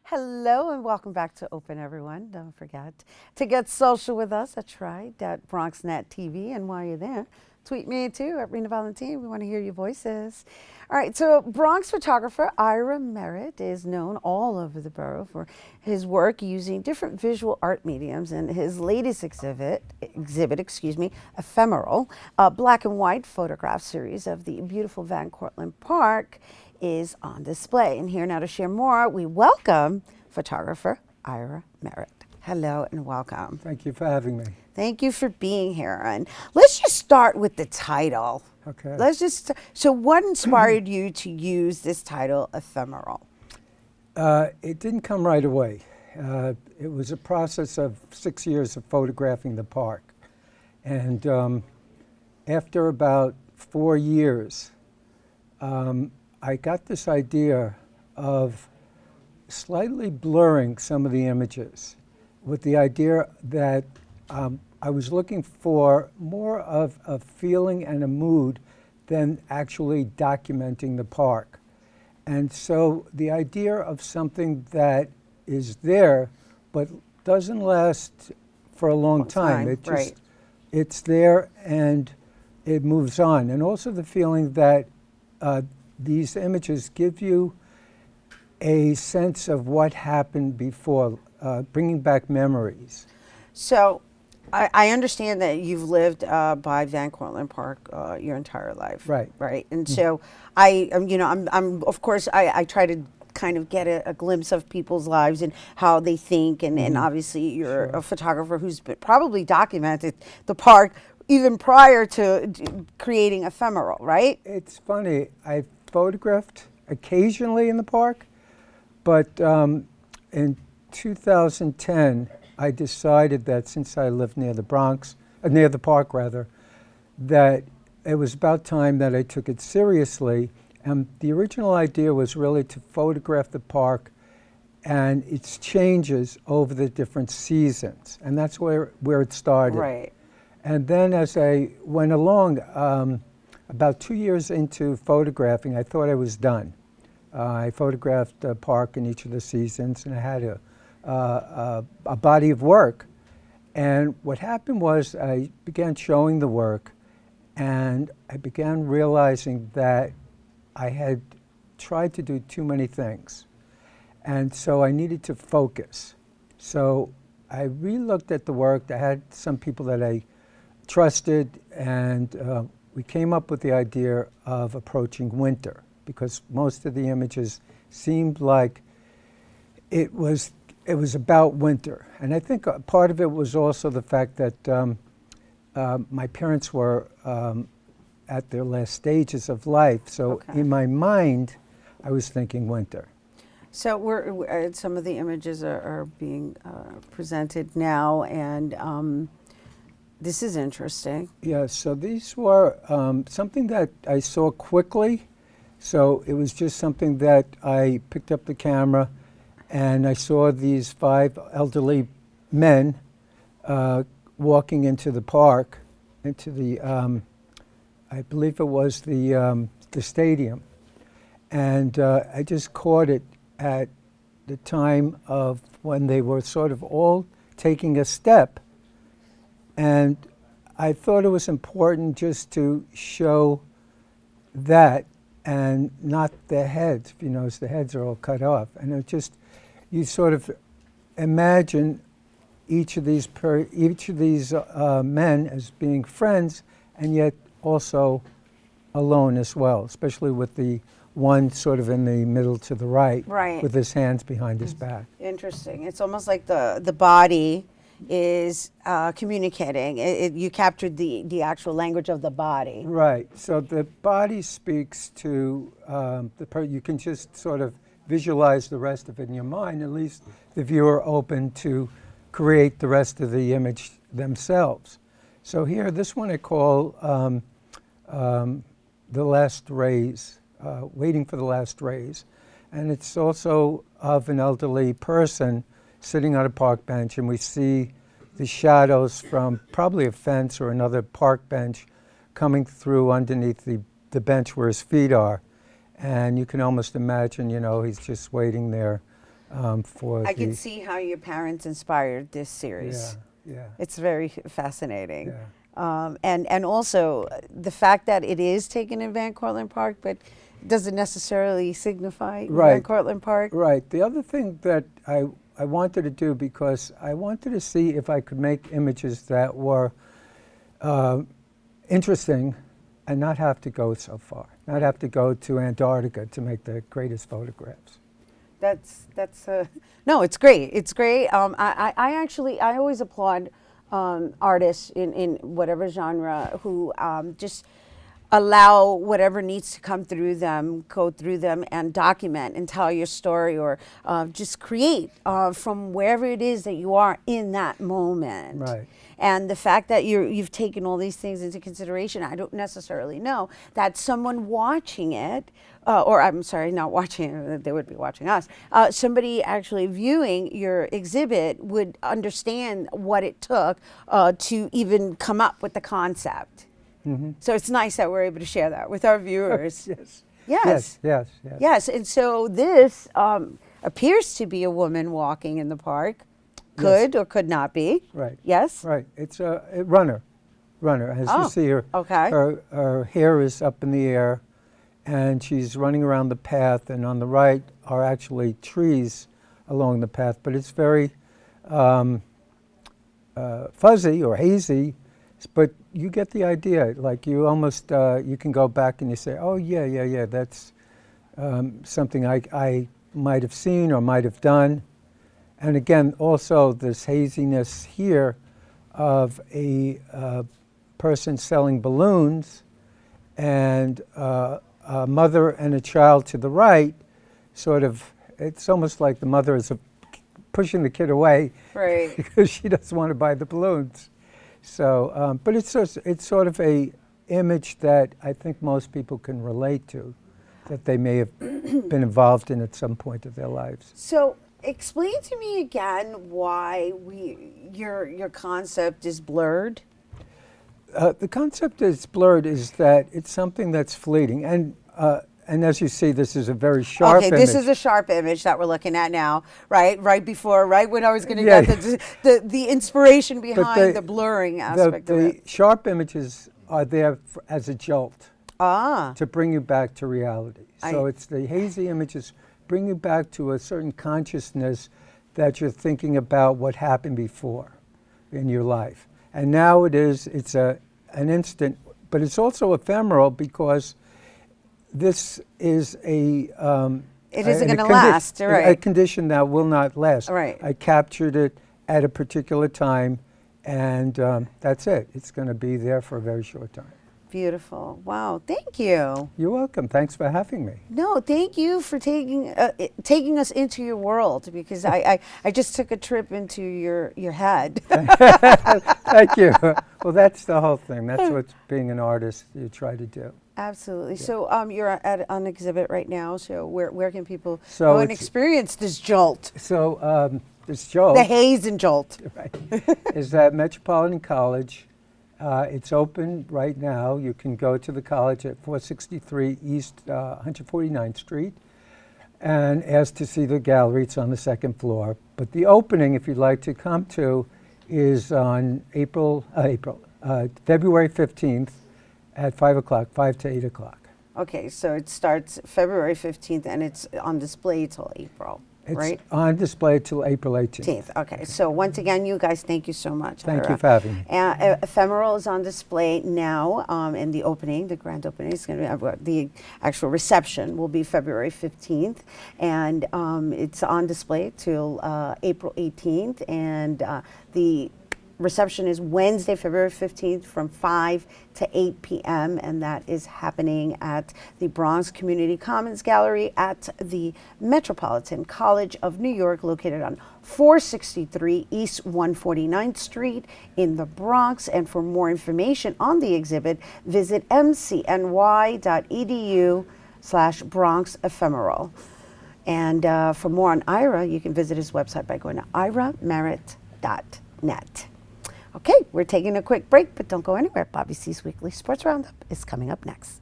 Hello and welcome back to Open, everyone. Don't forget to get social with us. That's right, at BronxNet TV. And while you're there, tweet me too at Rhina Valentine. We want to hear your voices. All right, so Bronx photographer Ira Merritt is known all over the borough for his work using different visual art mediums. And his latest exhibit, Ephemeral, a black and white photograph series of the beautiful Cortlandt Park, is on display. And here now to share more, we welcome photographer Ira Merritt. Hello and welcome. Thank you for having me. Thank you for being here. And let's just start with the title. Okay. So what inspired you to use this title, Ephemeral? It didn't come right away. It was a process of 6 years of photographing the park. And after about 4 years, I got this idea of slightly blurring some of the images with the idea that I was looking for more of a feeling and a mood than actually documenting the park. And so the idea of something that is there but doesn't last for a long time. It's there and it moves on. And also the feeling that these images give you a sense of what happened before, bringing back memories. So I understand that you've lived by Cortlandt Park your entire life. Right. Right. And so I'm of course, I try to kind of get a glimpse of people's lives and how they think. And obviously you're a photographer who's probably documented the park even prior to creating Ephemeral, right? It's funny. I photographed occasionally in the park, but in 2010, I decided that since I lived near the Bronx, near the park rather, that it was about time that I took it seriously. And the original idea was really to photograph the park and its changes over the different seasons. And that's where it started. Right. And then as I went along, about 2 years into photographing, I thought I was done. I photographed the park in each of the seasons, and I had a body of work. And what happened was I began showing the work, and I began realizing that I had tried to do too many things. And so I needed to focus. So I re-looked at the work. I had some people that I trusted, and we came up with the idea of approaching winter because most of the images seemed like it was about winter. And I think a part of it was also the fact that my parents were at their last stages of life. So in my mind, I was thinking winter. So some of the images are being presented now, and this is interesting. Yeah, so these were something that I saw quickly. So it was just something that I picked up the camera and I saw these 5 elderly men walking into the park, into the, I believe it was the stadium. And I just caught it at the time of when they were sort of all taking a step. And I thought it was important just to show that and not the heads, as the heads are all cut off. And it just, you sort of imagine each of these men as being friends and yet also alone as well, especially with the one sort of in the middle to the right. With his hands behind his back. Interesting. It's almost like the body is communicating. You captured the actual language of the body. Right. So the body speaks to you can just sort of visualize the rest of it in your mind. At least the viewer open to create the rest of the image themselves. So here, this one I call The Last Rays, Waiting for the Last Rays. And it's also of an elderly person sitting on a park bench, and we see the shadows from probably a fence or another park bench coming through underneath the bench where his feet are. And you can almost imagine, he's just waiting there for I the. can see how your parents inspired this series. Yeah. It's very fascinating. Yeah. And also the fact that it is taken in Van Cortlandt Park, but doesn't necessarily signify Van Right. Cortlandt Park. Right. The other thing that I wanted to do, because I wanted to see if I could make images that were interesting and not have to go so far, not have to go to Antarctica to make the greatest photographs. That's no, it's great. It's great. I always applaud artists in whatever genre who just allow whatever needs to come through them, go through them, and document and tell your story, or just create from wherever it is that you are in that moment. Right. And the fact that you've taken all these things into consideration, I don't necessarily know that someone watching it, or I'm sorry, not watching it, they would be watching us, somebody actually viewing your exhibit would understand what it took to even come up with the concept. Mm-hmm. So it's nice that we're able to share that with our viewers. Yes. Yes. Yes. Yes. Yes. And so this appears to be a woman walking in the park. Could or could not be. Right. Yes. Right. It's a runner. As you see her, okay. her hair is up in the air, and she's running around the path. And on the right are actually trees along the path, but it's very fuzzy or hazy. But you get the idea. Like you almost you can go back and you say, oh yeah. That's something I might have seen or might have done. And again, also this haziness here of a person selling balloons, and a mother and a child to the right, sort of, it's almost like the mother is pushing the kid away, right, because she doesn't want to buy the balloons. So, but it's sort of a image that I think most people can relate to, that they may have been involved in at some point of their lives. So explain to me again why your concept is blurred. The concept is blurred is that it's something that's fleeting, and as you see, this is a very sharp image. Okay, this is a sharp image that we're looking at now, right? Right when I was going to Yeah. get the inspiration behind the blurring aspect of it. The sharp images are there as a jolt to bring you back to reality. So it's the hazy images bring you back to a certain consciousness that you're thinking about what happened before in your life. And now it's an instant, but it's also ephemeral, because this is it isn't going to last, right? A condition that will not last. Right. I captured it at a particular time, and that's it. It's going to be there for a very short time. Beautiful. Wow. Thank you. You're welcome. Thanks for having me. No, thank you for taking us into your world, because I just took a trip into your head. Thank you. Well, that's the whole thing. That's what being an artist you try to do. Absolutely. Yeah. So you're at an exhibit right now. So where can people So go and experience this jolt? So this jolt, The haze and jolt. right, is at Metropolitan College. It's open right now. You can go to the college at 463 East 149th Street and ask to see the gallery. It's on the second floor. But the opening, if you'd like to come to, is on February 15th at 5 o'clock, 5 to 8 o'clock. Okay, so it starts February 15th and it's on display till April, It's right? on display till April 18th. Okay, so once again, you guys, thank you so much. Thank you for having me. Ephemeral is on display now in the opening, the grand opening. It's going to be, the actual reception will be February 15th, and it's on display till April 18th, and the reception is Wednesday, February 15th from 5 to 8 p.m. and that is happening at the Bronx Community Commons Gallery at the Metropolitan College of New York, located on 463 East 149th Street in the Bronx. And for more information on the exhibit, visit mcny.edu/Bronx Ephemeral. And for more on Ira, you can visit his website by going to iramerritt.net. Okay, we're taking a quick break, but don't go anywhere. Bobby C's Weekly Sports Roundup is coming up next.